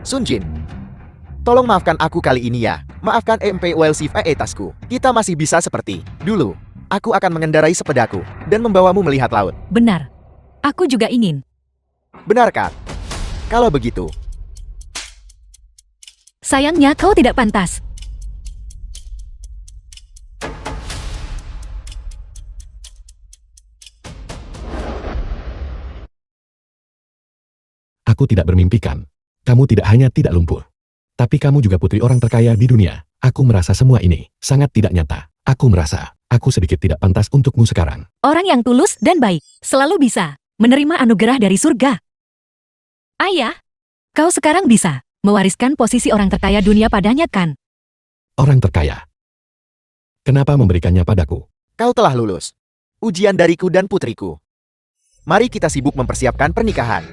Sun Jin, tolong maafkan aku kali ini ya. Maafkan MPWLC tasku. Kita masih bisa seperti dulu. Aku akan mengendarai sepedaku dan membawamu melihat laut. Benar. Aku juga ingin. Benarkah? Kalau begitu, sayangnya kau tidak pantas. Aku tidak bermimpikan. Kamu tidak hanya tidak lumpuh, tapi kamu juga putri orang terkaya di dunia. Aku merasa semua ini sangat tidak nyata. Aku merasa aku sedikit tidak pantas untukmu sekarang. Orang yang tulus dan baik selalu bisa menerima anugerah dari surga. Ayah, kau sekarang bisa mewariskan posisi orang terkaya dunia padanya kan? Orang terkaya. Kenapa memberikannya padaku? kau telah lulus ujian dariku dan putriku. Mari kita sibuk mempersiapkan pernikahan.